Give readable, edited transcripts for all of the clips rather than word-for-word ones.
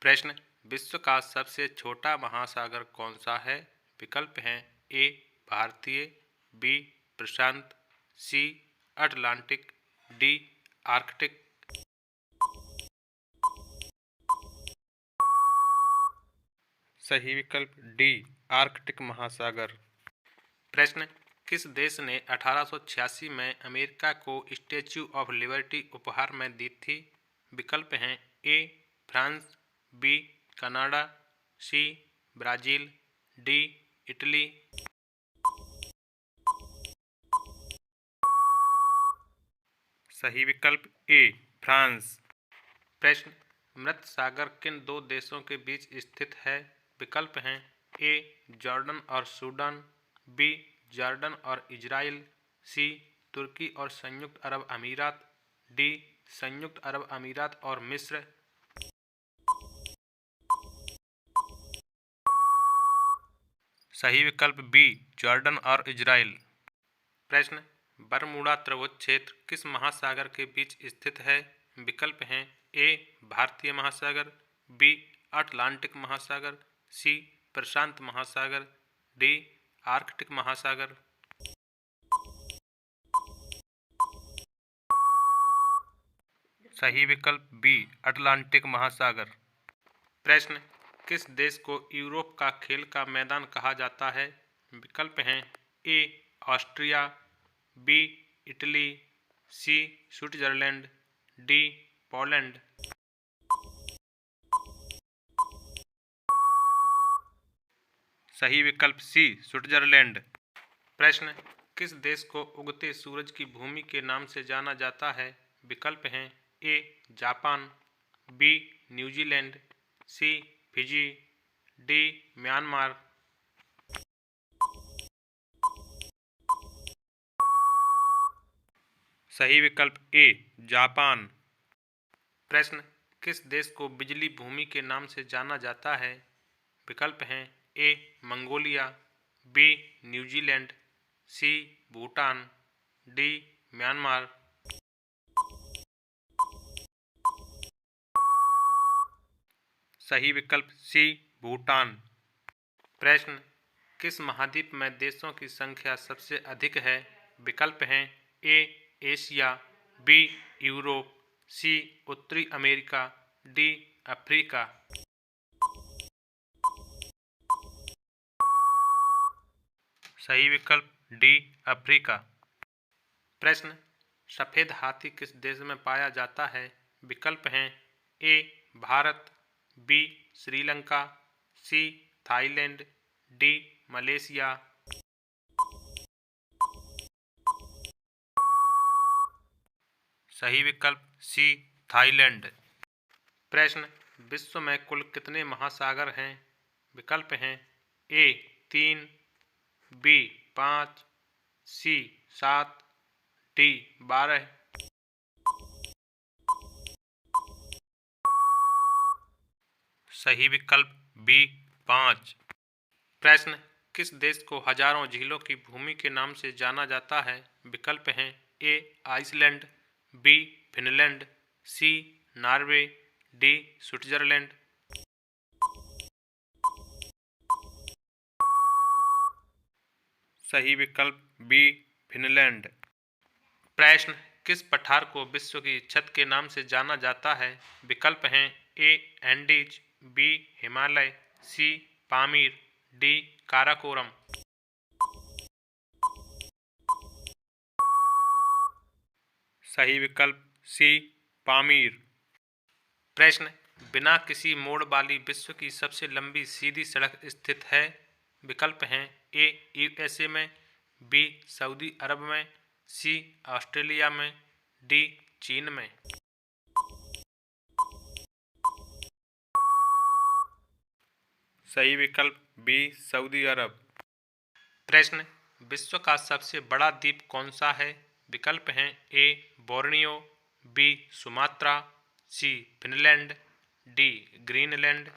प्रश्न। विश्व का सबसे छोटा महासागर कौन सा है? विकल्प हैं ए भारतीय, बी प्रशांत, सी अटलांटिक, डी आर्कटिक। सही विकल्प डी आर्कटिक महासागर। प्रश्न। किस देश ने 1886 में अमेरिका को स्टैच्यू ऑफ लिबर्टी उपहार में दी थी? विकल्प हैं A France, B Canada, C Brazil, D Italy. सही विकल्प ए फ्रांस। प्रश्न। मृत सागर किन दो देशों के बीच स्थित है? विकल्प हैं ए जॉर्डन और सूडान, बी जॉर्डन और इजराइल, सी तुर्की और संयुक्त अरब अमीरात, डी संयुक्त अरब अमीरात और मिस्र। सही विकल्प बी जॉर्डन और इजराइल। प्रश्न। बरमूडा त्रिभुज क्षेत्र किस महासागर के बीच स्थित है? विकल्प हैं ए भारतीय महासागर, बी अटलांटिक महासागर, सी प्रशांत महासागर, डी आर्कटिक महासागर। सही विकल्प बी अटलांटिक महासागर। प्रश्न। किस देश को यूरोप का खेल का मैदान कहा जाता है? विकल्प हैं ए ऑस्ट्रिया, बी इटली, सी स्विट्जरलैंड, डी पोलैंड। सही विकल्प सी स्विट्जरलैंड। प्रश्न। किस देश को उगते सूरज की भूमि के नाम से जाना जाता है? विकल्प हैं A Japan, B New Zealand, C Fiji, D Myanmar. सही विकल्प ए जापान। प्रश्न। किस देश को बिजली भूमि के नाम से जाना जाता है? विकल्प हैं ए मंगोलिया, बी न्यूजीलैंड, सी भूटान, डी म्यांमार। सही विकल्प सी भूटान। प्रश्न। किस महाद्वीप में देशों की संख्या सबसे अधिक है? विकल्प हैं ए एशिया, बी यूरोप, सी उत्तरी अमेरिका, डी अफ्रीका। सही विकल्प डी अफ्रीका। प्रश्न। सफ़ेद हाथी किस देश में पाया जाता है? विकल्प हैं A Bharat, B Sri Lanka, C Thailand, D Malaysia. सही विकल्प सी थाईलैंड। प्रश्न। विश्व में कुल कितने महासागर हैं? विकल्प हैं ए 3, बी 5, सी 7, डी 12। सही विकल्प बी 5। प्रश्न। किस देश को हजारों झीलों की भूमि के नाम से जाना जाता है? विकल्प हैं ए आइसलैंड, बी फिनलैंड, सी नॉर्वे, डी स्विट्जरलैंड। सही विकल्प बी फिनलैंड। प्रश्न। किस पठार को विश्व की छत के नाम से जाना जाता है? विकल्प हैं ए एंडीज, बी हिमालय, सी पामीर, डी काराकोरम। सही विकल्प सी पामीर। प्रश्न। बिना किसी मोड़ वाली विश्व की सबसे लंबी सीधी सड़क स्थित है? विकल्प हैं ए यूएसए में, बी सऊदी अरब में, सी ऑस्ट्रेलिया में, डी चीन में। सही विकल्प बी सऊदी अरब। प्रश्न। विश्व का सबसे बड़ा द्वीप कौन सा है? विकल्प हैं ए बोर्नियो, बी सुमात्रा, सी फिनलैंड, डी ग्रीनलैंड।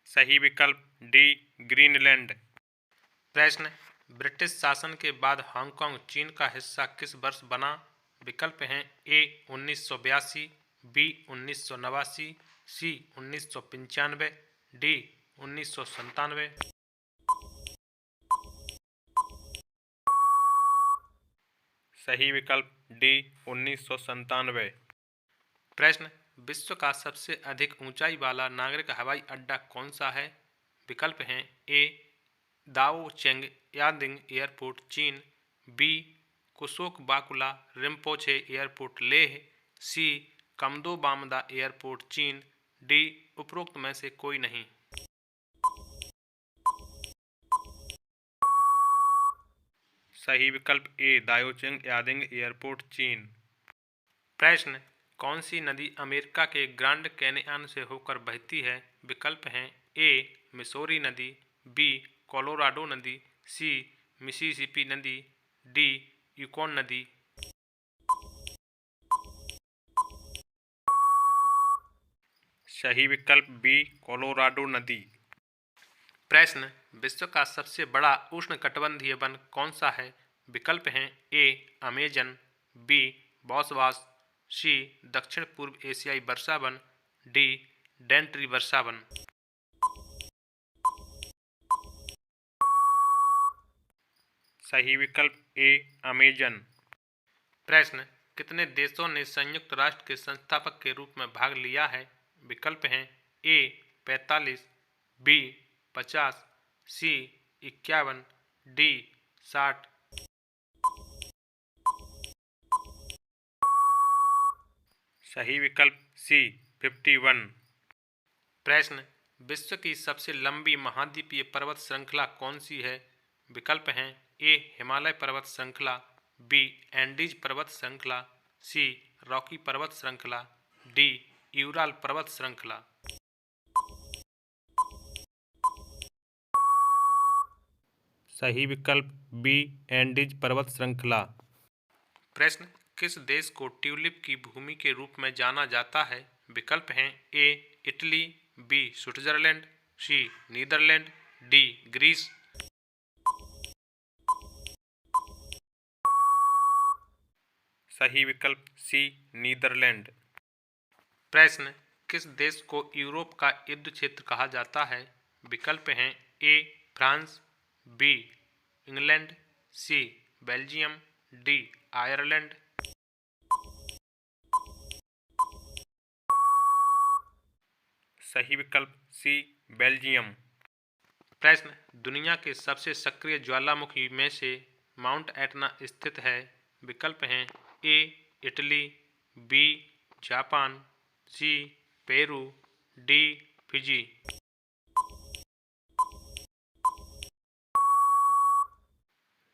सही विकल्प डी ग्रीनलैंड। प्रश्न। ब्रिटिश शासन के बाद हांगकांग चीन का हिस्सा किस वर्ष बना? विकल्प हैं ए 1982, बी 1989, सी 1995, डी 1997। सही विकल्प डी 1997। प्रश्न, विश्व का सबसे अधिक ऊंचाई वाला नागरिक हवाई अड्डा कौन सा है? विकल्प हैं ए दाओ चेंग यादिंग एयरपोर्ट चीन, बी कुशोक बाकुला रिम्पोछे एयरपोर्ट लेह, सी कमदो बामदा एयरपोर्ट चीन, डी उपरोक्त में से कोई नहीं। सही विकल्प ए दाओचेंग यादिंग एयरपोर्ट चीन। प्रश्न, कौन सी नदी अमेरिका के ग्रांड कैनियन से होकर बहती है? विकल्प हैं ए मिसौरी नदी, बी कोलोराडो नदी, सी मिसिसिपी नदी, डी यूकॉन नदी। सही विकल्प बी कोलोराडो नदी। प्रश्न, विश्व का सबसे बड़ा उष्णकटिबंधीय वन कौन सा है? विकल्प हैं ए अमेजन, बी बॉसवास, सी दक्षिण पूर्व एशियाई वर्षा वन, डी डेंट्री वर्षा वन। सही विकल्प ए अमेजन। प्रश्न, कितने देशों ने संयुक्त राष्ट्र के संस्थापक के रूप में भाग लिया है? विकल्प हैं ए 45, बी 50, सी 51, डी 60। सही विकल्प सी 51। प्रश्न, विश्व की सबसे लंबी महाद्वीपीय पर्वत श्रृंखला कौन सी है? विकल्प हैं ए हिमालय पर्वत श्रृंखला, बी एंडीज पर्वत श्रृंखला, सी रॉकी पर्वत श्रृंखला, डी यूराल पर्वत श्रृंखला। सही विकल्प बी एंडीज पर्वत श्रृंखला। प्रश्न, किस देश को ट्यूलिप की भूमि के रूप में जाना जाता है? विकल्प हैं A Italy, B Switzerland, C Netherland, D Greece. सही विकल्प सी नीदरलैंड। प्रश्न, किस देश को यूरोप का युद्ध क्षेत्र कहा जाता है? विकल्प हैं A France, B England, C Belgium, D Ireland. सही विकल्प सी बेल्जियम। प्रश्न, दुनिया के सबसे सक्रिय ज्वालामुखी में से माउंट एटना स्थित है? विकल्प हैं A Italy, B Japan, C Peru, D Fiji.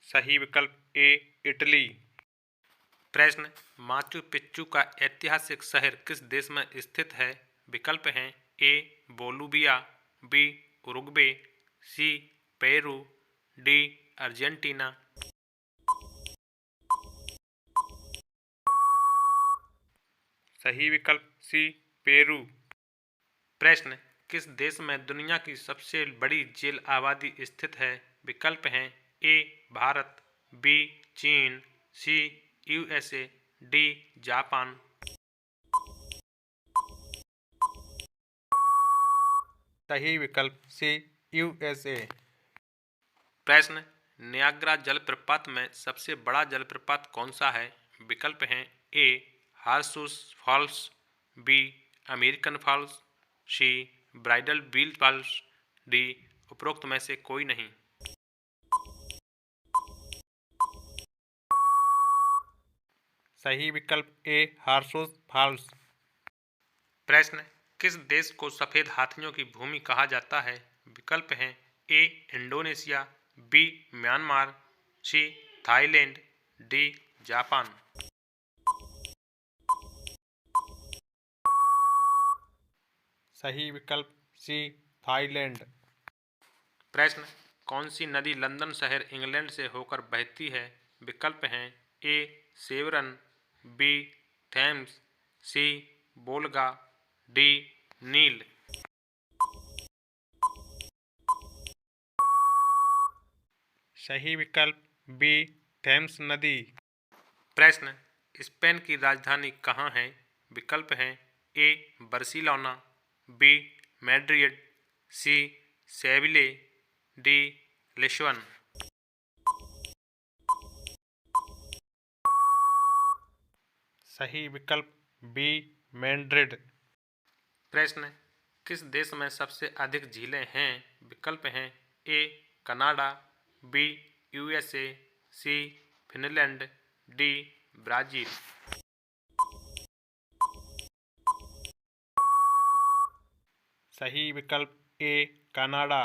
सही विकल्प ए इटली। प्रश्न, माचू पिच्चू का ऐतिहासिक शहर किस देश में स्थित है? विकल्प हैं ए बोलिविया, बी उरुग्वे, सी पेरू, डी अर्जेंटीना। सही विकल्प सी पेरू। प्रश्न, किस देश में दुनिया की सबसे बड़ी जेल आबादी स्थित है? विकल्प हैं ए भारत, बी चीन, सी यूएसए, डी जापान। सही विकल्प सी यूएसए। प्रश्न, नियाग्रा जलप्रपात में सबसे बड़ा जलप्रपात कौन सा है? विकल्प हैं ए हार्सूस फॉल्स, बी अमेरिकन फॉल्स, सी ब्राइडल बील फॉल्स, डी उपरोक्त में से कोई नहीं। सही विकल्प ए हार्सूस फॉल्स। प्रश्न, किस देश को सफ़ेद हाथियों की भूमि कहा जाता है? विकल्प हैं A Indonesia, B Myanmar, C Thailand, D Japan. सही विकल्प सी थाईलैंड। प्रश्न, कौन सी नदी लंदन शहर इंग्लैंड से होकर बहती है? विकल्प हैं ए सेवरन, बी थेम्स, सी बोल्गा, डी नील। सही विकल्प बी थेम्स नदी। प्रश्न, स्पेन की राजधानी कहाँ है? विकल्प हैं ए बार्सिलोना, बी मैड्रिड, सी सेविले, डी लिस्बन। सही विकल्प बी मैड्रिड। प्रश्न, किस देश में सबसे अधिक झीलें हैं? विकल्प हैं A Canada, B USA, C Finland, D Brazil. सही विकल्प ए कनाडा।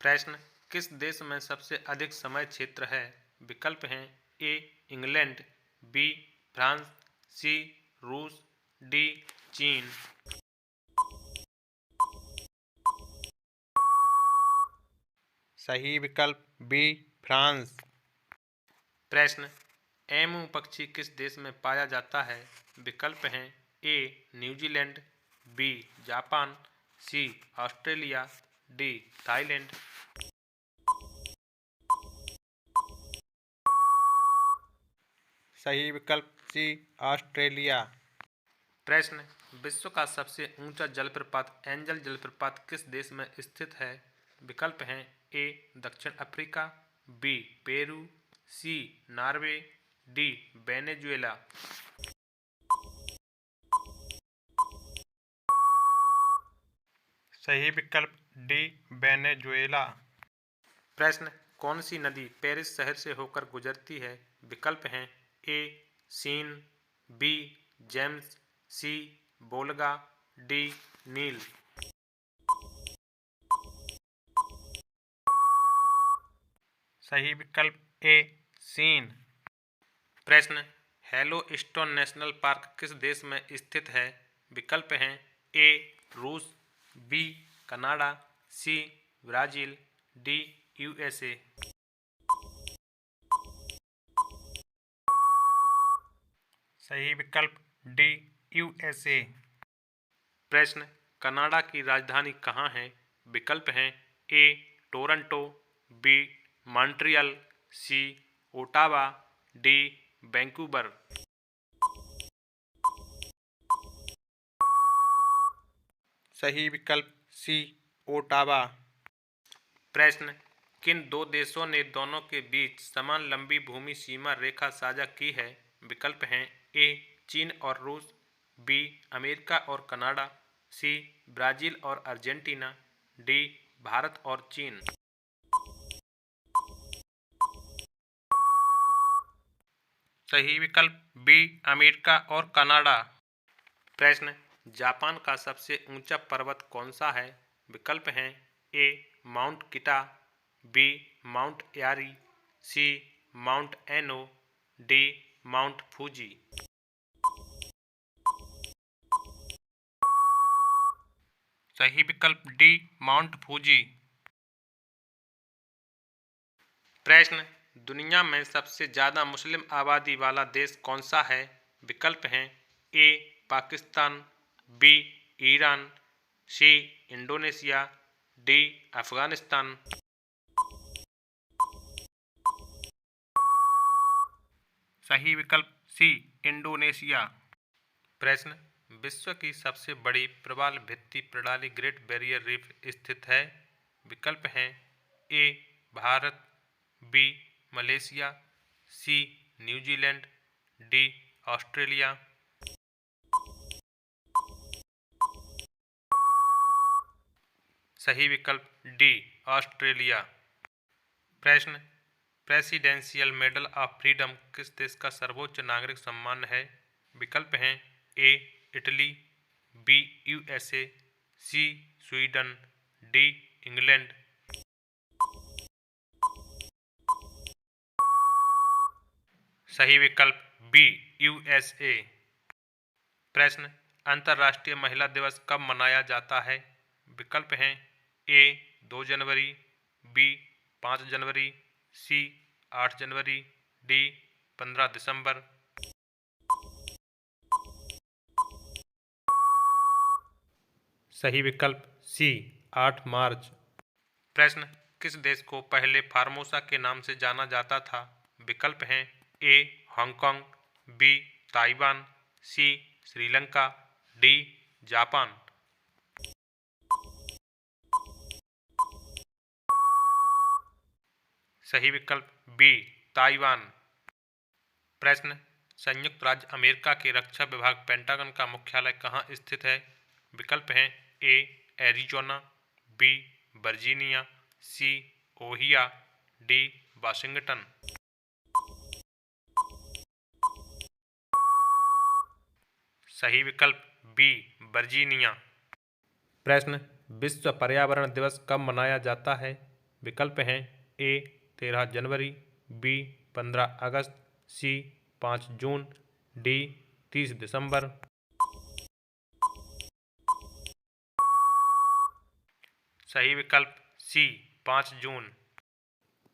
प्रश्न, किस देश में सबसे अधिक समय क्षेत्र है? विकल्प हैं ए इंग्लैंड, बी फ्रांस, सी रूस, डी चीन। सही विकल्प बी फ्रांस। प्रश्न, एमू पक्षी किस देश में पाया जाता है? विकल्प हैं ए न्यूजीलैंड, बी जापान, सी ऑस्ट्रेलिया, डी थाईलैंड। सही विकल्प सी ऑस्ट्रेलिया। प्रश्न, विश्व का सबसे ऊंचा जलप्रपात एंजल जलप्रपात किस देश में स्थित है? विकल्प हैं ए दक्षिण अफ्रीका, बी पेरू, सी नॉर्वे, डी वेनेजुएला। सही विकल्प डी वेनेजुएला। प्रश्न, कौन सी नदी पेरिस शहर से होकर गुजरती है? विकल्प हैं A Seine, B James, C Volga, D नील। सही विकल्प ए सीन। प्रश्न, येलोस्टोन नेशनल पार्क किस देश में स्थित है? विकल्प हैं ए रूस, B Canada, C Brazil, D USA. सही विकल्प डी यूएसए। प्रश्न, कनाडा की राजधानी कहाँ है? विकल्प हैं ए टोरंटो, बी मॉन्ट्रियल, सी ओटावा, डी वैंकूवर। सही विकल्प सी ओटावा। प्रश्न, किन दो देशों ने दोनों के बीच समान लंबी भूमि सीमा रेखा साझा की है? विकल्प हैं ए चीन और रूस, बी अमेरिका और कनाडा, सी ब्राजील और अर्जेंटीना, डी भारत और चीन। सही विकल्प बी अमेरिका और कनाडा। प्रश्न, जापान का सबसे ऊंचा पर्वत कौन सा है? विकल्प हैं ए माउंट किटा, बी माउंट यारी, सी माउंट एनो, डी माउंट फूजी। सही विकल्प डी माउंट फूजी। प्रश्न, दुनिया में सबसे ज़्यादा मुस्लिम आबादी वाला देश कौन सा है? विकल्प हैं A Pakistan, B Iran, C Indonesia, D Afghanistan. सही विकल्प सी इंडोनेशिया। प्रश्न, विश्व की सबसे बड़ी प्रवाल भित्ति प्रणाली ग्रेट बैरियर रीफ स्थित है? विकल्प हैं A Bharat, B Malaysia, C New Zealand, D Australia. सही विकल्प डी ऑस्ट्रेलिया। प्रश्न, प्रेसिडेंशियल मेडल ऑफ फ्रीडम किस देश का सर्वोच्च नागरिक सम्मान है? विकल्प हैं A Italy, B USA, C Sweden, D England. सही विकल्प बी यूएसए। प्रश्न, अंतर्राष्ट्रीय महिला दिवस कब मनाया जाता है? विकल्प हैं ए 2 जनवरी, बी 5 जनवरी, सी 8 जनवरी, डी 15 दिसंबर। सही विकल्प सी 8 मार्च। प्रश्न, किस देश को पहले फार्मोसा के नाम से जाना जाता था? विकल्प हैं A Hong Kong, B Taiwan, C Sri Lanka, D Japan. सही विकल्प बी ताइवान। प्रश्न, संयुक्त राज्य अमेरिका के रक्षा विभाग पेंटागन का मुख्यालय कहाँ स्थित है? विकल्प हैं ए एरिजोना, बी वर्जीनिया, सी ओहियो, डी वाशिंगटन। सही विकल्प बी वर्जीनिया। प्रश्न, विश्व पर्यावरण दिवस कब मनाया जाता है? विकल्प हैं ए 13 जनवरी, बी 15 अगस्त, सी 5 जून, डी 30 दिसंबर। सही विकल्प सी 5 जून।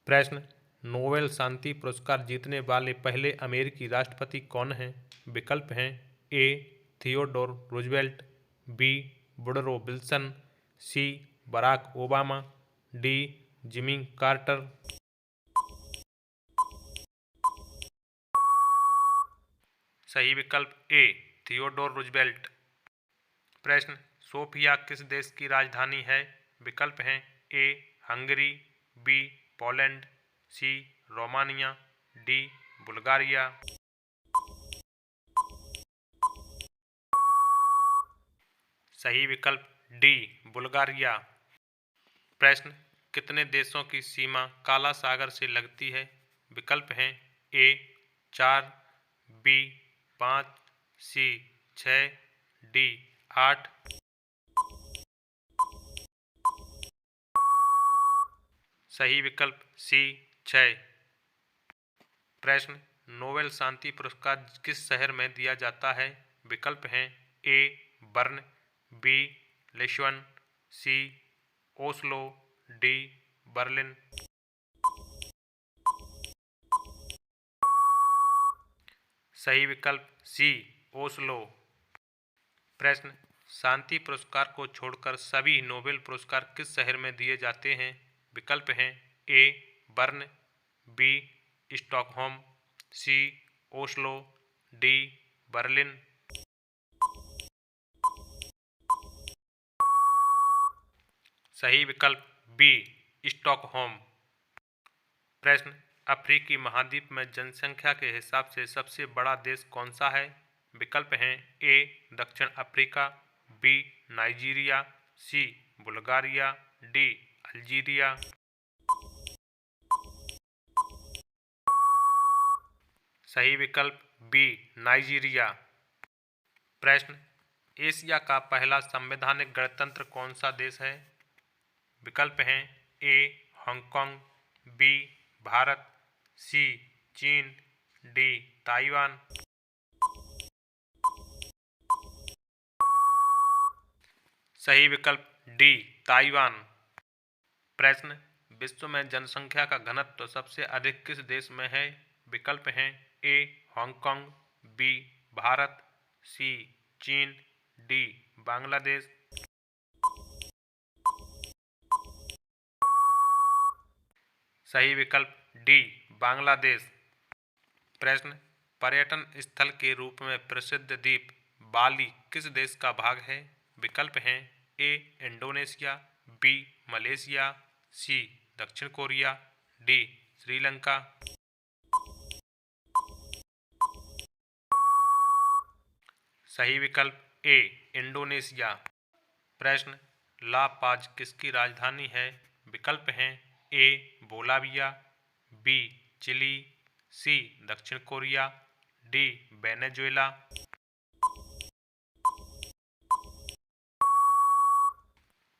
प्रश्न, नोबेल शांति पुरस्कार जीतने वाले पहले अमेरिकी राष्ट्रपति कौन हैं? विकल्प हैं A Theodore Roosevelt, B Woodrow Wilson, C Barack Obama, D Jimmy Carter. सही विकल्प ए थियोडोर रूजवेल्ट। प्रश्न, सोफिया किस देश की राजधानी है? विकल्प हैं A Hungary, B Poland, C Romania, D Bulgaria. सही विकल्प डी बुल्गारिया। प्रश्न, कितने देशों की सीमा काला सागर से लगती है? विकल्प हैं ए 4, बी 5, सी 6, डी 8। सही विकल्प सी 6। प्रश्न, नोबेल शांति पुरस्कार किस शहर में दिया जाता है? विकल्प हैं A Bern, B Lisbon, C Oslo, D Berlin. सही विकल्प सी ओस्लो। प्रश्न, शांति पुरस्कार को छोड़कर सभी नोबेल पुरस्कार किस शहर में दिए जाते हैं? विकल्प हैं A Bern, B Stockholm, C Oslo, D Berlin. सही विकल्प बी स्टॉकहोम। प्रश्न, अफ्रीकी महाद्वीप में जनसंख्या के हिसाब से सबसे बड़ा देश कौन सा है? विकल्प हैं ए दक्षिण अफ्रीका, बी नाइजीरिया, सी बुल्गारिया, डी अल्जीरिया। सही विकल्प बी नाइजीरिया। प्रश्न, एशिया का पहला संवैधानिक गणतंत्र कौन सा देश है? विकल्प हैं ए हांगकांग, बी भारत, सी चीन, डी ताइवान। सही विकल्प डी ताइवान। प्रश्न, विश्व में जनसंख्या का घनत्व सबसे अधिक किस देश में है? विकल्प हैं ए हांगकांग, बी भारत, सी चीन, डी बांग्लादेश। सही विकल्प डी बांग्लादेश। प्रश्न, पर्यटन स्थल के रूप में प्रसिद्ध द्वीप बाली किस देश का भाग है? विकल्प हैं ए इंडोनेशिया, बी मलेशिया, सी दक्षिण कोरिया, डी श्रीलंका। सही विकल्प ए इंडोनेशिया। प्रश्न, ला पाज किसकी राजधानी है? विकल्प हैं ए बोलाविया, बी चिली, सी दक्षिण कोरिया, डी वेनेजुएला।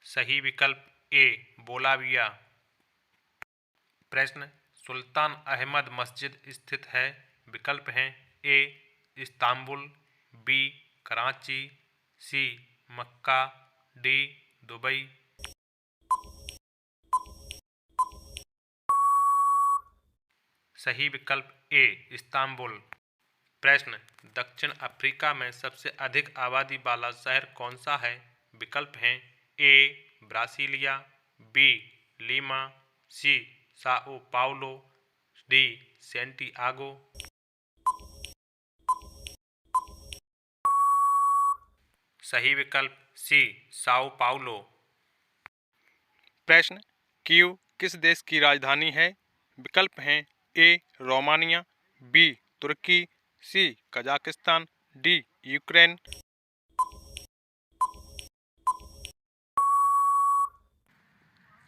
सही विकल्प ए बोलाविया। प्रश्न, सुल्तान अहमद मस्जिद स्थित है? विकल्प हैं ए इस्तांबुल, बी कराची, सी मक्का, डी दुबई। सही विकल्प ए इस्तांबुल। प्रश्न, दक्षिण अफ्रीका में सबसे अधिक आबादी वाला शहर कौन सा है? विकल्प हैं ए ब्रासीलिया, बी लीमा, सी साओ पाउलो, डी सेंटियागो। सही विकल्प सी साओ पाउलो। प्रश्न कीव किस देश की राजधानी है? विकल्प हैं ए रोमानिया, बी तुर्की, सी कजाकिस्तान, डी यूक्रेन।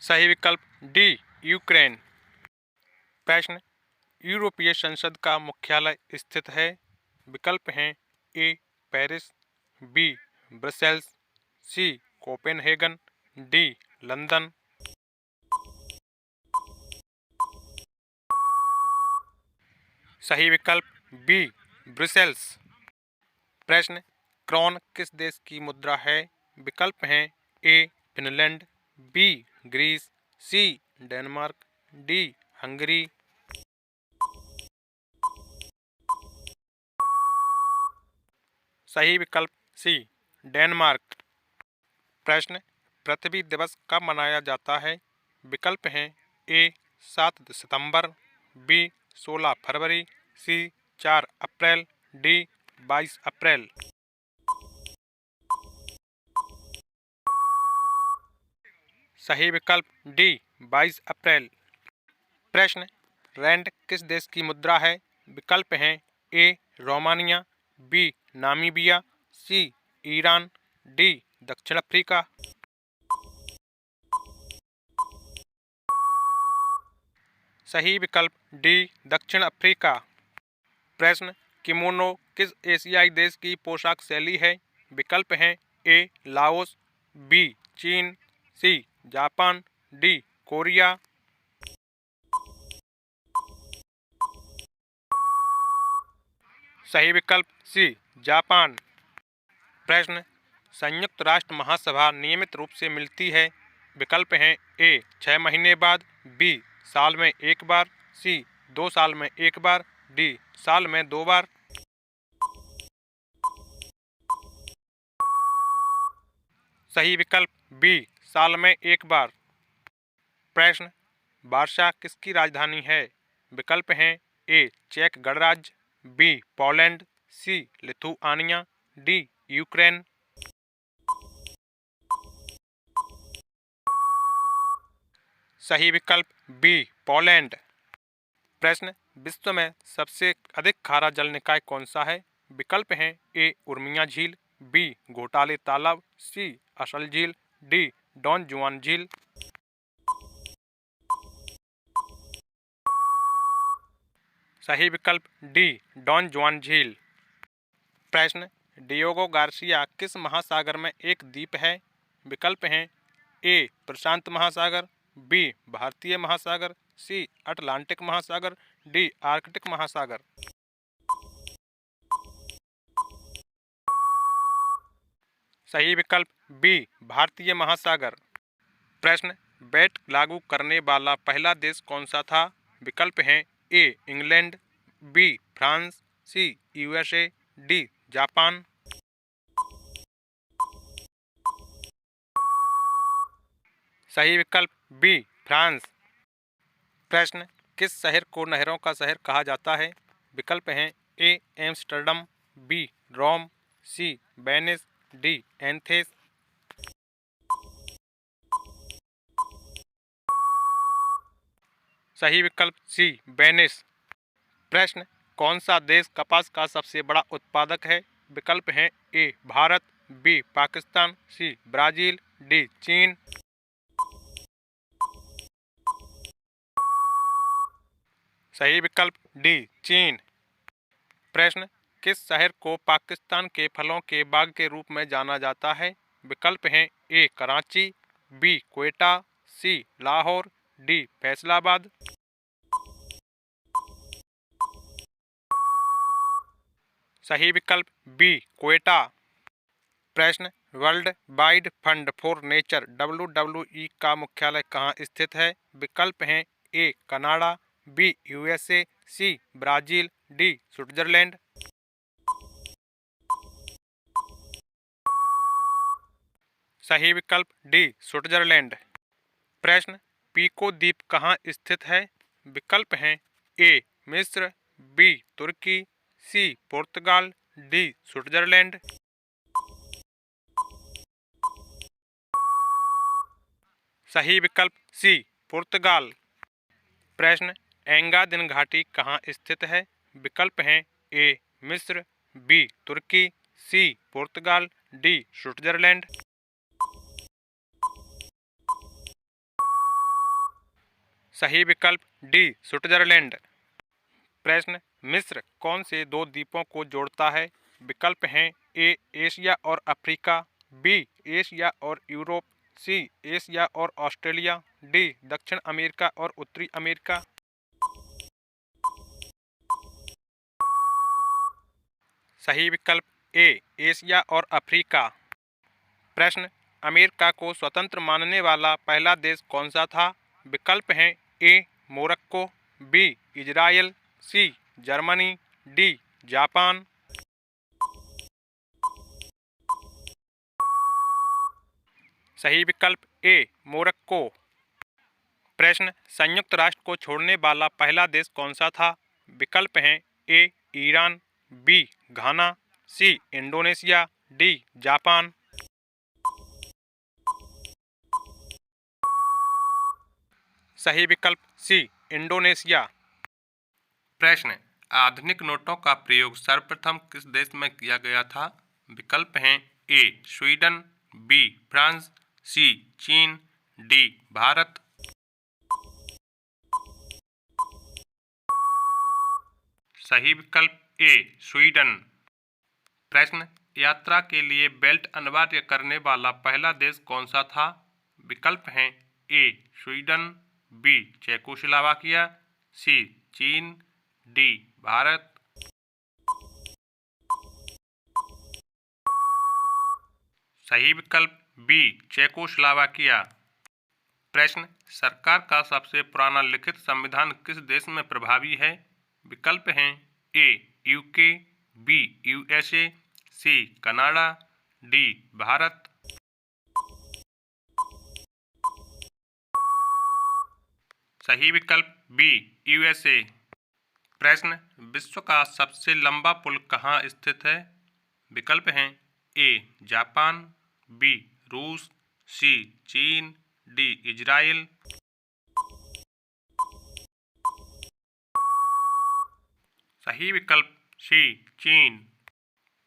सही विकल्प डी यूक्रेन। प्रश्न यूरोपीय संसद का मुख्यालय स्थित है? विकल्प हैं ए पेरिस, बी ब्रसेल्स, सी कोपेनहेगन, डी लंदन। सही विकल्प बी ब्रुसेल्स। प्रश्न क्रोन किस देश की मुद्रा है? विकल्प हैं A Finland, B Greece, C Denmark, D Hungary. सही विकल्प सी डेनमार्क। प्रश्न पृथ्वी दिवस कब मनाया जाता है? विकल्प हैं ए 7 सितंबर, बी 16 फरवरी, सी 4 अप्रैल, डी 22 अप्रैल। सही विकल्प डी 22 अप्रैल। प्रश्न रैंड किस देश की मुद्रा है? विकल्प हैं ए रोमानिया, बी नामीबिया, सी ईरान, डी दक्षिण अफ्रीका। सही विकल्प डी दक्षिण अफ्रीका। प्रश्न किमोनो किस एशियाई देश की पोशाक शैली है? विकल्प हैं ए लाओस, बी चीन, सी जापान, डी कोरिया। सही विकल्प सी जापान। प्रश्न संयुक्त राष्ट्र महासभा नियमित रूप से मिलती है? विकल्प हैं ए 6 महीने बाद, बी साल में एक बार, सी 2 साल में एक बार, डी साल में 2 बार। सही विकल्प बी साल में एक बार। प्रश्न वार्सा किसकी राजधानी है? विकल्प हैं ए चेक गणराज्य, बी पोलैंड, सी लिथुआनिया, डी यूक्रेन। सही विकल्प बी पोलैंड। प्रश्न विश्व में सबसे अधिक खारा जल निकाय कौन सा है? विकल्प हैं ए उर्मिया झील, बी घोटाले तालाब, सी असल झील, डी डॉन जुआन झील। सही विकल्प डी डॉन जुआन झील। प्रश्न डियोगो गार्सिया किस महासागर में एक द्वीप है? विकल्प हैं ए प्रशांत महासागर, बी भारतीय महासागर, सी अटलांटिक महासागर, डी आर्कटिक महासागर। सही विकल्प बी भारतीय महासागर। प्रश्न वैट लागू करने वाला पहला देश कौन सा था? विकल्प हैं A England, B France, C USA, D Japan. सही विकल्प बी फ्रांस। प्रश्न किस शहर को नहरों का शहर कहा जाता है? विकल्प हैं ए एम्स्टर्डम, बी रोम, सी वेनिस, डी एथेंस। सही विकल्प सी वेनिस। प्रश्न कौन सा देश कपास का सबसे बड़ा उत्पादक है? विकल्प हैं A Bharat, B Pakistan, C Brazil, D चीन। सही विकल्प डी चीन। प्रश्न किस शहर को पाकिस्तान के फलों के बाग के रूप में जाना जाता है? विकल्प हैं A Karachi, B Quetta, C Lahore, D Faisalabad. सही विकल्प बी क्वेटा। प्रश्न World Wide Fund for Nature WWE का मुख्यालय कहाँ स्थित है? विकल्प हैं A Canada, B USA, C Brazil, D Switzerland. सही विकल्प डी स्विट्जरलैंड। प्रश्न पीको द्वीप कहाँ स्थित है? विकल्प हैं ए मिस्र, बी तुर्की, सी पुर्तगाल, डी स्विट्जरलैंड। सही विकल्प सी पुर्तगाल। प्रश्न एंगादिन घाटी कहाँ स्थित है? विकल्प हैं ए मिस्र, बी तुर्की, सी पुर्तगाल, डी स्विट्जरलैंड। सही विकल्प डी स्विट्जरलैंड। प्रश्न मिस्र कौन से दो द्वीपों को जोड़ता है? विकल्प हैं ए एशिया और अफ्रीका, बी एशिया और यूरोप, सी एशिया और ऑस्ट्रेलिया, डी दक्षिण अमेरिका और उत्तरी अमेरिका। सही विकल्प ए एशिया और अफ्रीका। प्रश्न अमेरिका को स्वतंत्र मानने वाला पहला देश कौन सा था? विकल्प हैं A Morocco, B Israel, C Germany, D Japan. सही विकल्प ए मोरक्को। प्रश्न संयुक्त राष्ट्र को छोड़ने वाला पहला देश कौन सा था? विकल्प हैं ए ईरान, बी घाना, सी इंडोनेशिया, डी जापान। सही विकल्प सी इंडोनेशिया। प्रश्न आधुनिक नोटों का प्रयोग सर्वप्रथम किस देश में किया गया था? विकल्प हैं ए स्वीडन, बी फ्रांस, सी चीन, डी भारत। सही विकल्प ए स्वीडन। प्रश्न यात्रा के लिए बेल्ट अनिवार्य करने वाला पहला देश कौन सा था? विकल्प हैं ए स्वीडन, बी चेकोस्लोवाकिया, सी चीन, डी भारत। सही विकल्प बी चेकोस्लोवाकिया। प्रश्न सरकार का सबसे पुराना लिखित संविधान किस देश में प्रभावी है? विकल्प हैं A UK, B USA, C Canada, D Bharat. सही विकल्प बी यूएसए। प्रश्न विश्व का सबसे लंबा पुल कहाँ स्थित है? विकल्प हैं ए जापान, बी रूस, सी चीन, डी इजराइल। सही विकल्प सी चीन।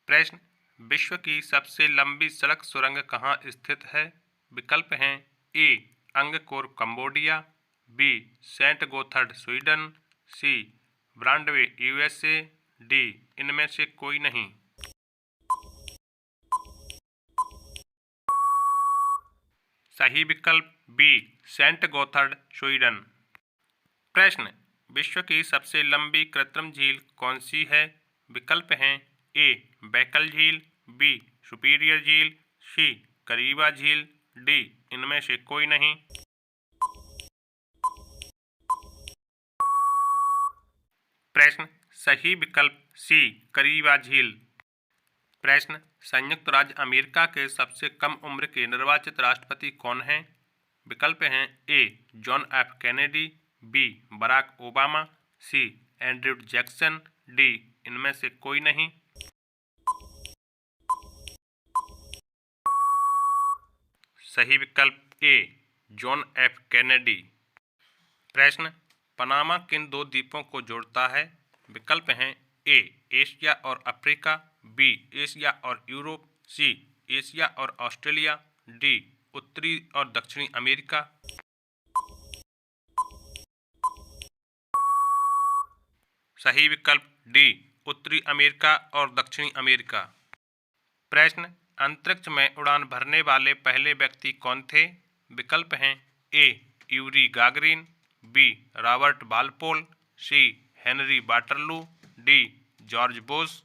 प्रश्न विश्व की सबसे लंबी सड़क सुरंग कहाँ स्थित है? विकल्प हैं A Angkor Cambodia, B Saint Gotthard Sweden, C Broadway USA, D इनमें से कोई नहीं। सही विकल्प बी सेंट गोथर्ड स्वीडन। प्रश्न विश्व की सबसे लंबी कृत्रिम झील कौन सी है? विकल्प हैं ए बैकल झील, बी सुपीरियर झील, सी करीबा झील, डी इनमें से कोई नहीं। प्रश्न सही विकल्प सी करीबा झील। प्रश्न संयुक्त राज्य अमेरिका के सबसे कम उम्र के निर्वाचित राष्ट्रपति कौन हैं? विकल्प हैं A John F Kennedy, B Barack Obama, C Andrew Jackson, D इनमें से कोई नहीं। सही विकल्प ए जॉन एफ कैनेडी। प्रश्न पनामा किन दो द्वीपों को जोड़ता है? विकल्प हैं ए एशिया और अफ्रीका, बी एशिया और यूरोप, सी एशिया और ऑस्ट्रेलिया, डी उत्तरी और दक्षिणी अमेरिका। सही विकल्प डी उत्तरी अमेरिका और दक्षिणी अमेरिका। प्रश्न अंतरिक्ष में उड़ान भरने वाले पहले व्यक्ति कौन थे? विकल्प हैं A Yuri Gagarin, B Robert Walpole, C Henry Waterloo, D George Bush.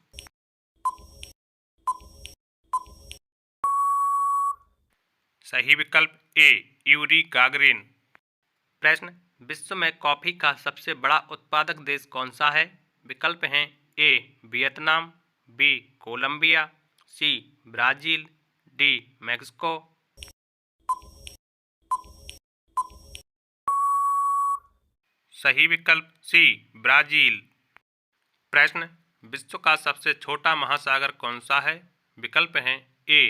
सही विकल्प ए यूरी गागरिन। प्रश्न विश्व में कॉफी का सबसे बड़ा उत्पादक देश कौन सा है? विकल्प हैं A Vietnam, B Colombia, C Brazil, D Mexico. सही विकल्प सी ब्राजील। प्रश्न विश्व का सबसे छोटा महासागर कौन सा है? विकल्प हैं ए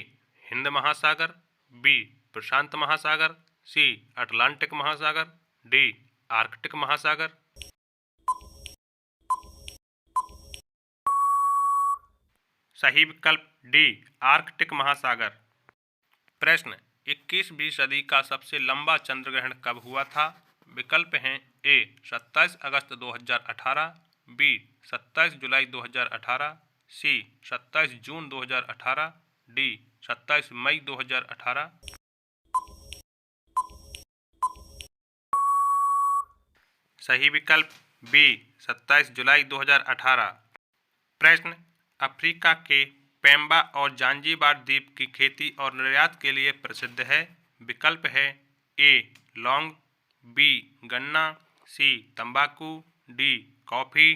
हिंद महासागर, बी प्रशांत महासागर, सी अटलांटिक महासागर, डी आर्कटिक महासागर। सही विकल्प डी आर्कटिक महासागर। प्रश्न 21वीं सदी का सबसे लंबा चंद्र ग्रहण कब हुआ था? विकल्प हैं ए 27 अगस्त 2018, बी 27 जुलाई 2018, सी 27 जून 2018, डी 27 मई 2018। सही विकल्प बी 27 जुलाई 2018। प्रश्न अफ्रीका के पेम्बा और जांजीबार द्वीप की खेती और निर्यात के लिए प्रसिद्ध है। विकल्प है ए लौंग, बी गन्ना, सी तंबाकू, डी कॉफी।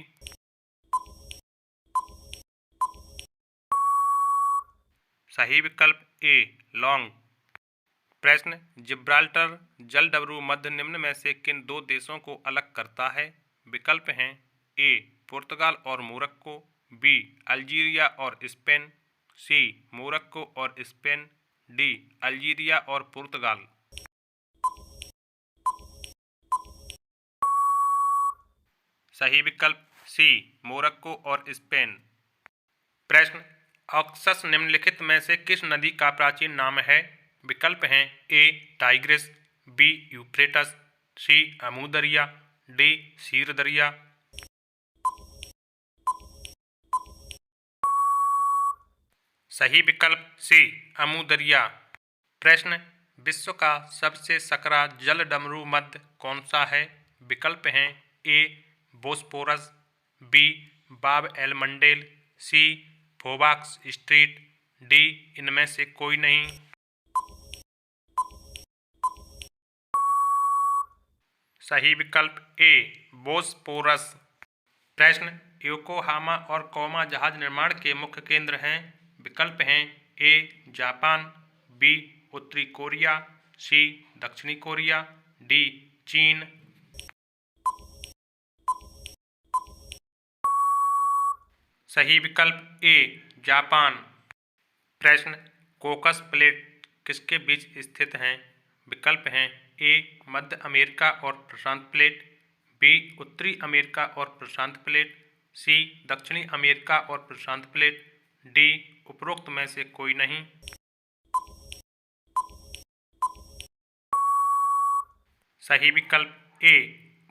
सही विकल्प ए लौंग। प्रश्न जिब्राल्टर जलडमरू मध्य निम्न में से किन दो देशों को अलग करता है? विकल्प हैं ए पुर्तगाल और मोरक्को, बी अल्जीरिया और स्पेन, सी मोरक्को और स्पेन, डी अल्जीरिया और पुर्तगाल। सही विकल्प सी मोरक्को और स्पेन। प्रश्न ऑक्सस निम्नलिखित में से किस नदी का प्राचीन नाम है? विकल्प हैं ए टाइग्रिस, बी यूफ्रेटस, सी अमू दरिया, डी सीर दरिया। सही विकल्प सी अमू दरिया। प्रश्न विश्व का सबसे सकरा जल डमरू मध्य कौन सा है? विकल्प हैं ए बोस्पोरस, बी बाब एल मंडेल, सी फोबाक्स स्ट्रीट, डी इनमें से कोई नहीं। सही विकल्प ए बोस्पोरस। प्रश्न योकोहामा और कोमा जहाज निर्माण के मुख्य केंद्र हैं। विकल्प हैं ए जापान, बी उत्तरी कोरिया, सी दक्षिणी कोरिया, डी चीन। सही विकल्प ए जापान। प्रश्न कोकस प्लेट किसके बीच स्थित हैं? विकल्प हैं ए मध्य अमेरिका और प्रशांत प्लेट, बी उत्तरी अमेरिका और प्रशांत प्लेट, सी दक्षिणी अमेरिका और प्रशांत प्लेट, डी उपरोक्त में से कोई नहीं। सही विकल्प ए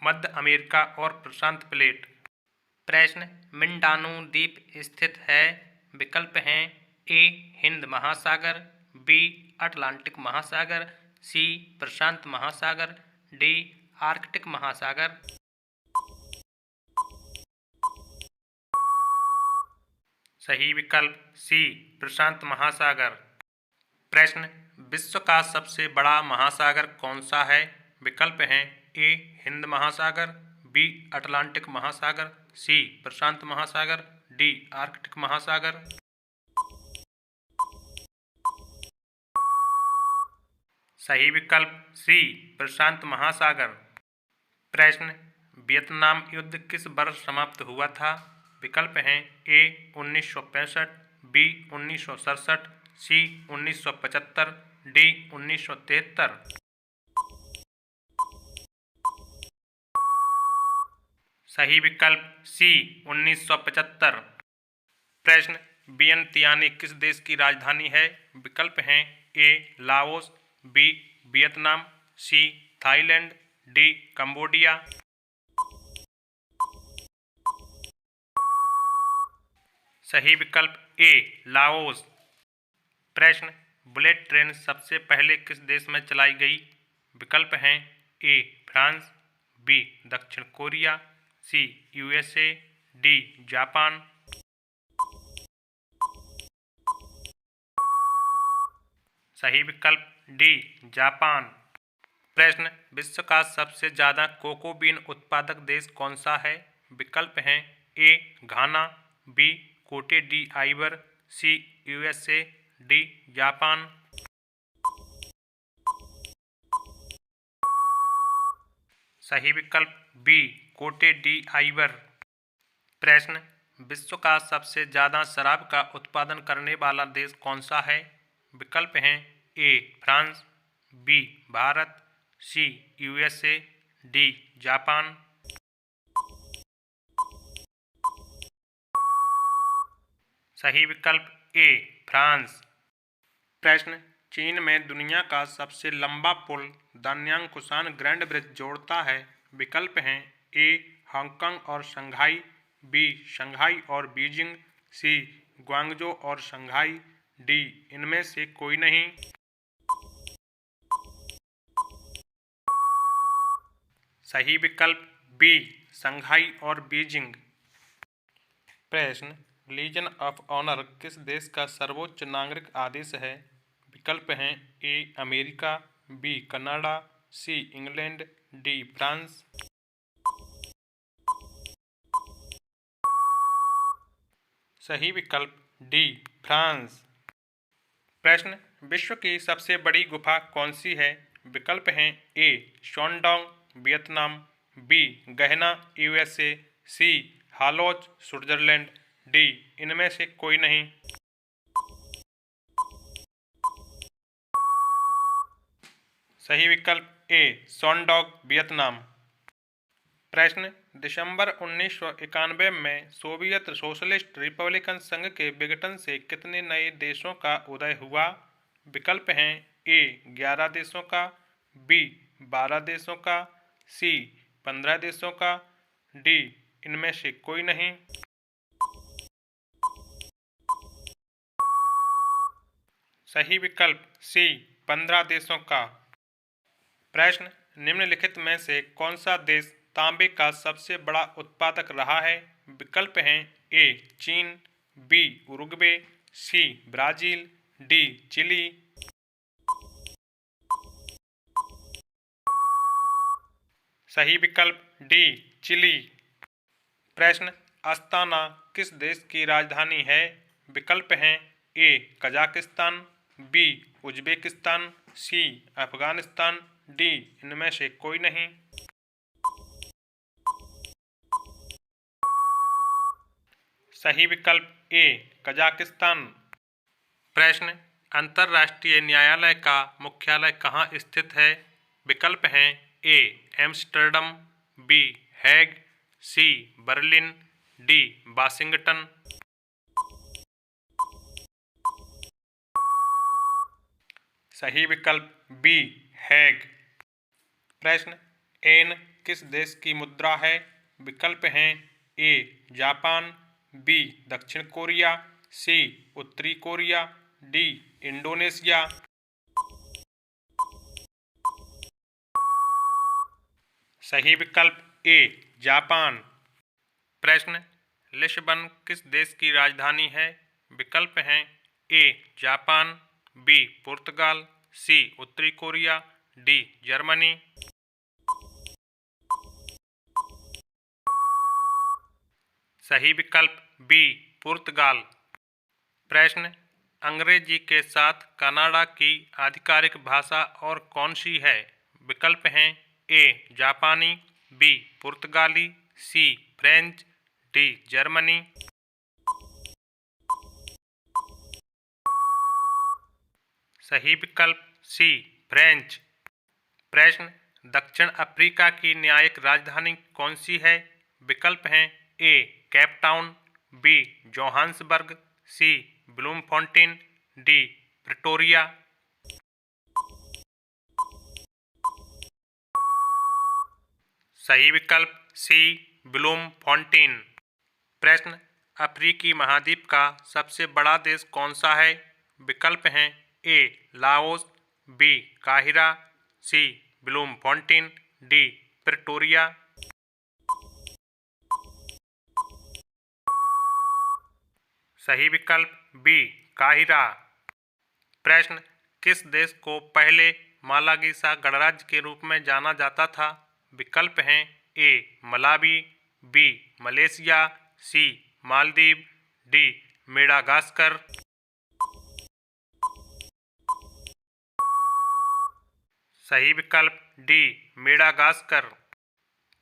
मध्य अमेरिका और प्रशांत प्लेट। प्रश्न मिंडानो द्वीप स्थित है। विकल्प हैं ए हिंद महासागर, बी अटलांटिक महासागर, सी प्रशांत महासागर, डी आर्कटिक महासागर। सही विकल्प सी प्रशांत महासागर। प्रश्न विश्व का सबसे बड़ा महासागर कौन सा है? विकल्प हैं ए हिंद महासागर, बी अटलांटिक महासागर, सी प्रशांत महासागर, डी आर्कटिक महासागर। सही विकल्प सी प्रशांत महासागर। प्रश्न वियतनाम युद्ध किस वर्ष समाप्त हुआ था? विकल्प हैं ए 1965, बी 1967, सी 1975, डी 1973। सही विकल्प सी 1975। प्रश्न वियंतियानी किस देश की राजधानी है? विकल्प हैं A Laos, B Vietnam, C Thailand, D Cambodia. सही विकल्प ए लाओस। प्रश्न बुलेट ट्रेन सबसे पहले किस देश में चलाई गई? विकल्प हैं ए फ्रांस, बी दक्षिण Korea, C USA, D Japan. सही विकल्प डी जापान। प्रश्न विश्व का सबसे ज़्यादा कोको बीन उत्पादक देश कौन सा है? विकल्प हैं A Ghana, B Cote d'Ivoire, C USA, D Japan. सही विकल्प बी कोटे डी आइवर। प्रश्न विश्व का सबसे ज़्यादा शराब का उत्पादन करने वाला देश कौन सा है? विकल्प हैं A France, B Bharat, C USA, D Japan. सही विकल्प ए फ्रांस। प्रश्न, चीन में दुनिया का सबसे लंबा पुल दान्यांग-कुसान ग्रैंड ब्रिज जोड़ता है। विकल्प हैं ए हांगकांग और शंघाई, बी शंघाई और बीजिंग, सी ग्वांगजो और शंघाई, डी इनमें से कोई नहीं। सही विकल्प बी शंघाई और बीजिंग। प्रश्न, लीजन ऑफ ऑनर किस देश का सर्वोच्च नागरिक आदेश है। विकल्प हैं A America, B Canada, C England, D France. सही विकल्प डी फ्रांस। प्रश्न, विश्व की सबसे बड़ी गुफा कौन सी है। विकल्प हैं ए शॉन्डोंग वियतनाम, बी गहना यूएसए, सी हालोज स्विट्जरलैंड, डी इनमें से कोई नहीं। सही विकल्प ए शॉन्डोंग वियतनाम। प्रश्न, दिसंबर 1991 में सोवियत सोशलिस्ट रिपब्लिकन संघ के विघटन से कितने नए देशों का उदय हुआ। विकल्प हैं ए 11 देशों का, बी 12 देशों का, सी 15 देशों का, डी इनमें से कोई नहीं। सही विकल्प सी 15 देशों का। प्रश्न, निम्नलिखित में से कौन सा देश तांबे का सबसे बड़ा उत्पादक रहा है। विकल्प हैं ए चीन, B Uruguay, C Brazil, D Chile. सही विकल्प डी चिली। प्रश्न, अस्ताना किस देश की राजधानी है। विकल्प हैं ए कजाकिस्तान, बी उज्बेकिस्तान, सी अफगानिस्तान, डी इनमें से कोई नहीं। सही विकल्प ए कजाकिस्तान। प्रश्न, अंतर्राष्ट्रीय न्यायालय का मुख्यालय कहाँ स्थित है। विकल्प हैं ए एम्स्टर्डम, बी हैग, सी बर्लिन, डी वाशिंगटन। सही विकल्प बी हैग। प्रश्न, एन किस देश की मुद्रा है। विकल्प हैं ए जापान, बी दक्षिण कोरिया, सी उत्तरी कोरिया, डी इंडोनेशिया। सही विकल्प ए जापान। प्रश्न, लिस्बन किस देश की राजधानी है। विकल्प हैं ए जापान, बी पुर्तगाल, सी उत्तरी कोरिया, डी जर्मनी। सही विकल्प बी पुर्तगाल। प्रश्न, अंग्रेजी के साथ कनाडा की आधिकारिक भाषा और कौन सी है। विकल्प हैं ए जापानी, बी पुर्तगाली, सी फ्रेंच, डी जर्मनी। सही विकल्प सी फ्रेंच। प्रश्न, दक्षिण अफ्रीका की न्यायिक राजधानी कौन सी है। विकल्प हैं ए केप टाउन, बी जोहान्सबर्ग, सी ब्लूमफॉन्टेन, डी प्रिटोरिया। सही विकल्प सी ब्लूमफॉन्टेन। प्रश्न, अफ्रीकी महाद्वीप का सबसे बड़ा देश कौन सा है। विकल्प हैं A Laos, B Cairo, C ब्लूमफॉन्टेन, D Pretoria. सही विकल्प बी काहिरा। प्रश्न, किस देश को पहले मालागीसा गणराज्य के रूप में जाना जाता था। विकल्प हैं ए मलावी, बी मलेशिया, सी मालदीव, डी मेडागास्कर। सही विकल्प डी मेडागास्कर।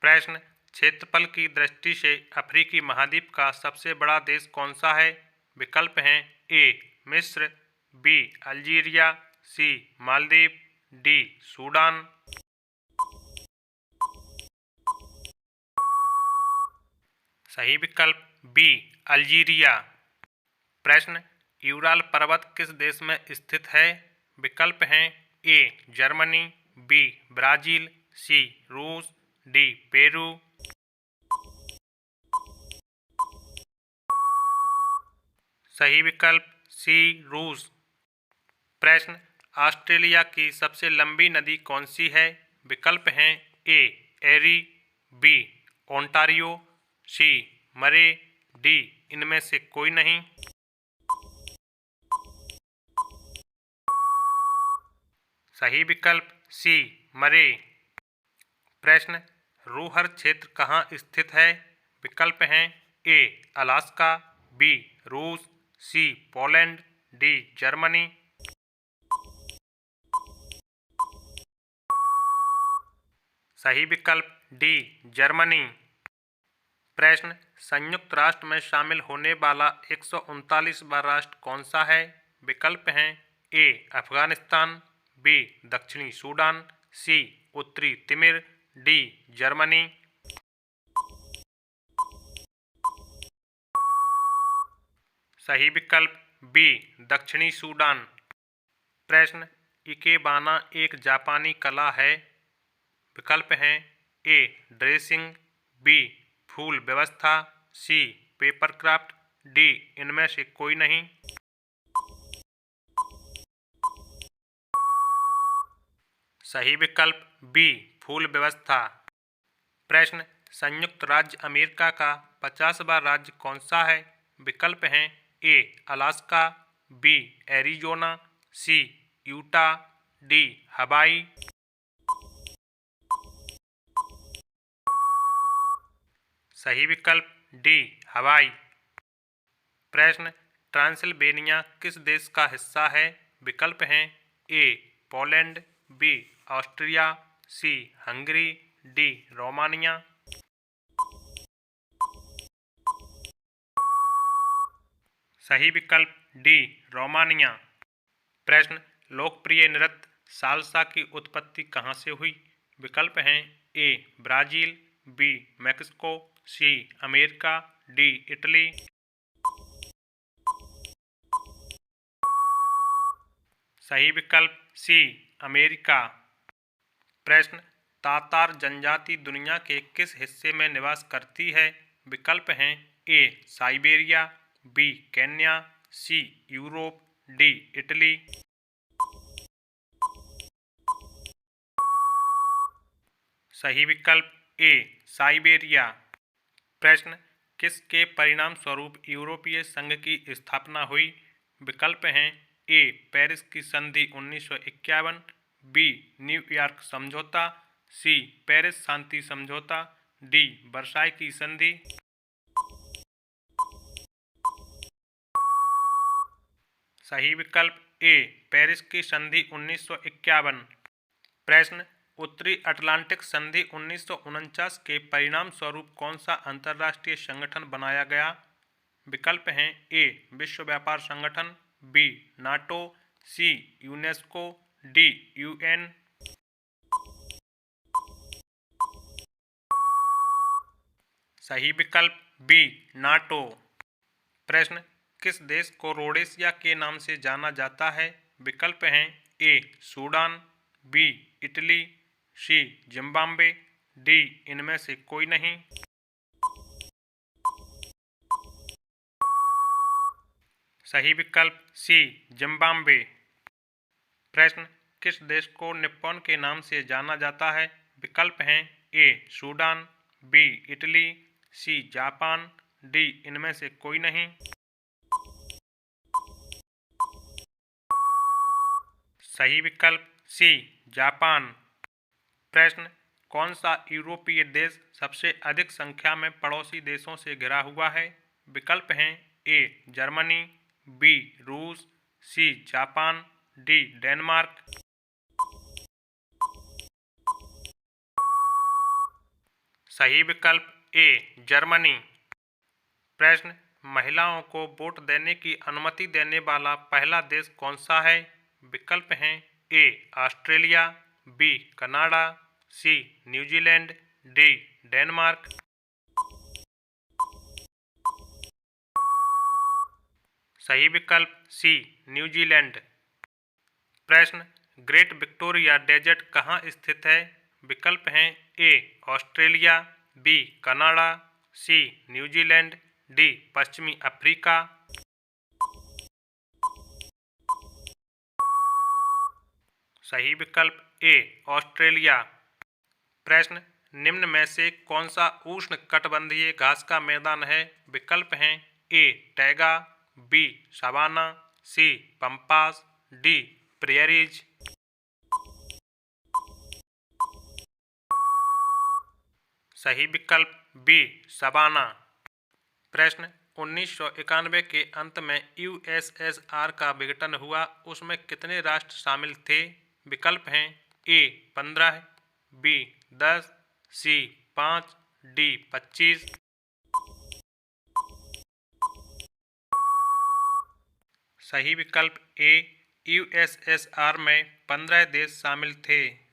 प्रश्न, क्षेत्रफल की दृष्टि से अफ्रीकी महाद्वीप का सबसे बड़ा देश कौन सा है। विकल्प हैं ए मिस्र, बी अल्जीरिया, सी मालदीव, डी सूडान। सही विकल्प बी अल्जीरिया। प्रश्न यूराल पर्वत किस देश में स्थित है? विकल्प हैं ए जर्मनी, बी ब्राजील, सी रूस, डी पेरू। सही विकल्प सी रूस। प्रश्न ऑस्ट्रेलिया की सबसे लंबी नदी कौन सी है? विकल्प हैं ए एरी, बी ओंटारियो, सी मरे, डी इनमें से कोई नहीं। सही विकल्प सी मरे। प्रश्न रूहर क्षेत्र कहाँ स्थित है? विकल्प हैं ए अलास्का, बी रूस, सी पोलैंड, डी जर्मनी। सही विकल्प डी जर्मनी। प्रश्न संयुक्त राष्ट्र में शामिल होने वाला 139वां राष्ट्र कौन सा है? विकल्प हैं ए अफगानिस्तान, बी दक्षिणी सूडान, सी उत्तरी तिमिर, डी जर्मनी। सही विकल्प बी दक्षिणी सूडान। प्रश्न इकेबाना एक जापानी कला है। विकल्प हैं ए ड्रेसिंग, बी फूल व्यवस्था, सी पेपर क्राफ्ट, डी इनमें से कोई नहीं। सही विकल्प बी फूल व्यवस्था। प्रश्न संयुक्त राज्य अमेरिका का 50वां राज्य कौन सा है? विकल्प हैं ए अलास्का, बी एरिजोना, सी यूटा, डी हवाई। सही विकल्प डी हवाई। प्रश्न ट्रांसिल्वेनिया किस देश का हिस्सा है? विकल्प हैं ए पोलैंड, बी ऑस्ट्रिया, सी हंगरी, डी रोमानिया। सही विकल्प डी रोमानिया। प्रश्न लोकप्रिय नृत्य साल्सा की उत्पत्ति कहाँ से हुई? विकल्प हैं A Brazil, B Mexico, C America, D Italy. सही विकल्प सी अमेरिका। प्रश्न तातार जनजाति दुनिया के किस हिस्से में निवास करती है? विकल्प हैं ए साइबेरिया, बी केन्या, सी यूरोप, डी इटली। सही विकल्प ए साइबेरिया। प्रश्न किसके परिणाम स्वरूप यूरोपीय संघ की स्थापना हुई? विकल्प हैं ए पेरिस की संधि 1951, बी न्यूयॉर्क समझौता, सी पेरिस शांति समझौता, डी वर्साई की संधि। सही विकल्प ए पेरिस की संधि 1951। प्रश्न उत्तरी अटलांटिक संधि 1949 के परिणाम स्वरूप कौन सा अंतर्राष्ट्रीय संगठन बनाया गया? विकल्प हैं ए विश्व व्यापार संगठन, बी नाटो, सी यूनेस्को, डी यूएन। सही विकल्प बी नाटो। प्रश्न किस देश को रोडेशिया के नाम से जाना जाता है? विकल्प हैं A Sudan, B Italy, C Zimbabwe, D इनमें से कोई नहीं। सही विकल्प सी जिम्बाब्वे। प्रश्न किस देश को निप्पॉन के नाम से जाना जाता है? विकल्प हैं A Sudan, B Italy, C Japan, D इनमें से कोई नहीं। सही विकल्प सी जापान। प्रश्न कौन सा यूरोपीय देश सबसे अधिक संख्या में पड़ोसी देशों से घिरा हुआ है? विकल्प हैं ए जर्मनी, बी रूस, सी जापान, डी डेनमार्क। सही विकल्प ए जर्मनी। प्रश्न महिलाओं को वोट देने की अनुमति देने वाला पहला देश कौन सा है? विकल्प हैं A Australia, B Canada, C New Zealand, D Denmark. सही विकल्प सी न्यूजीलैंड। प्रश्न ग्रेट विक्टोरिया डेजर्ट कहाँ स्थित है? विकल्प हैं A Australia, B Canada, C New Zealand, D पश्चिमी अफ्रीका। सही विकल्प ए ऑस्ट्रेलिया। प्रश्न निम्न में से कौन सा उष्णकटिबंधीय घास का मैदान है? विकल्प हैं ए टैगा, बी सवाना, सी पंपास, डी प्रेयरीज। सही विकल्प बी सवाना। प्रश्न 1991 के अंत में यूएसएसआर का विघटन हुआ, उसमें कितने राष्ट्र शामिल थे? विकल्प हैं ए 15, बी 10, सी 5, डी 25। सही विकल्प ए यूएसएसआर में 15 देश शामिल थे।